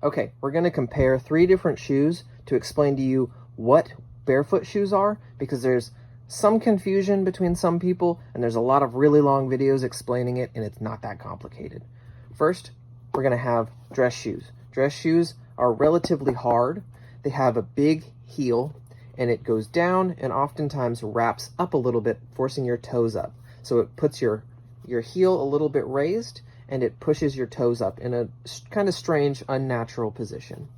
Okay, we're going to compare 3 different shoes to explain to you what barefoot shoes are, because there's some confusion between some people, and there's a lot of really long videos explaining it, and it's not that complicated. First, we're going to have dress shoes. Dress shoes are relatively hard. They have a big heel, and it goes down and oftentimes wraps up a little bit, forcing your toes up. So it puts your heel a little bit raised, and it pushes your toes up in a kind of strange, unnatural position.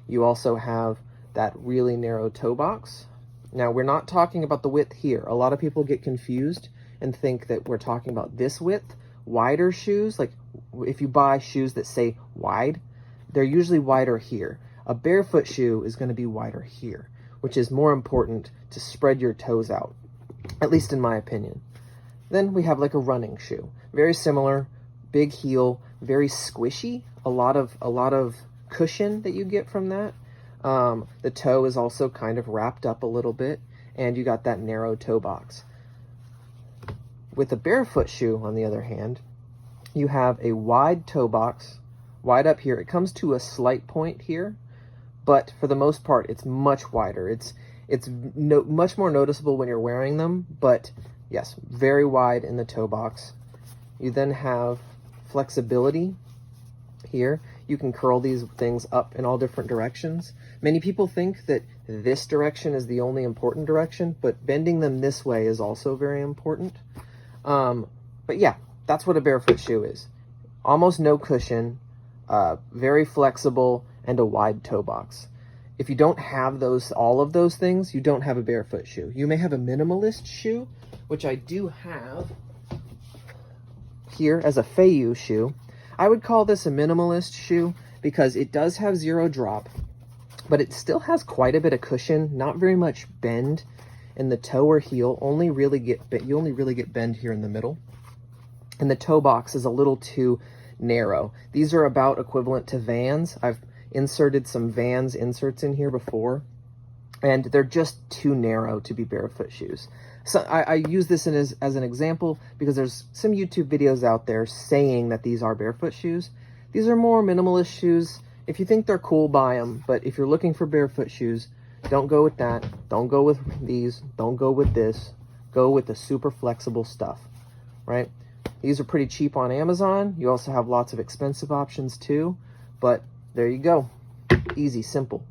You also have that really narrow toe box. Now, we're not talking about the width here. A lot of people get confused and think that we're talking about this width. Wider shoes, like if you buy shoes that say wide, they're usually wider here. A barefoot shoe is going to be wider here, which is more important to spread your toes out, at least in my opinion. Then we have like a running shoe. Very similar, big heel, very squishy, a lot of cushion that you get from that. The toe is also kind of wrapped up a little bit, and you got that narrow toe box. With a barefoot shoe, on the other hand, you have a wide toe box, wide up here. It comes to a slight point here, but for the most part, it's much wider. It's much more noticeable when you're wearing them, but yes, very wide in the toe box. You then have flexibility here. You can curl these things up in all different directions. Many people think that this direction is the only important direction, but bending them this way is also very important. But yeah, that's what a barefoot shoe is. Almost no cushion, very flexible, and a wide toe box. If you don't have all of those things, you don't have a barefoot shoe. You may have a minimalist shoe, which I do have here as a Feiyu shoe. I would call this a minimalist shoe because it does have 0 drop, but it still has quite a bit of cushion, not very much bend in the toe or heel. You only really get bend here in the middle. And the toe box is a little too narrow. These are about equivalent to Vans. I've inserted some Vans inserts in here before, and they're just too narrow to be barefoot shoes. So I use this as an example because there's some YouTube videos out there saying that these are barefoot shoes. These are more minimalist shoes. If you think they're cool, buy them. But if you're looking for barefoot shoes, don't go with that. Don't go with these. Don't go with this. Go with the super flexible stuff, right? These are pretty cheap on Amazon. You also have lots of expensive options too. But there you go. Easy, simple.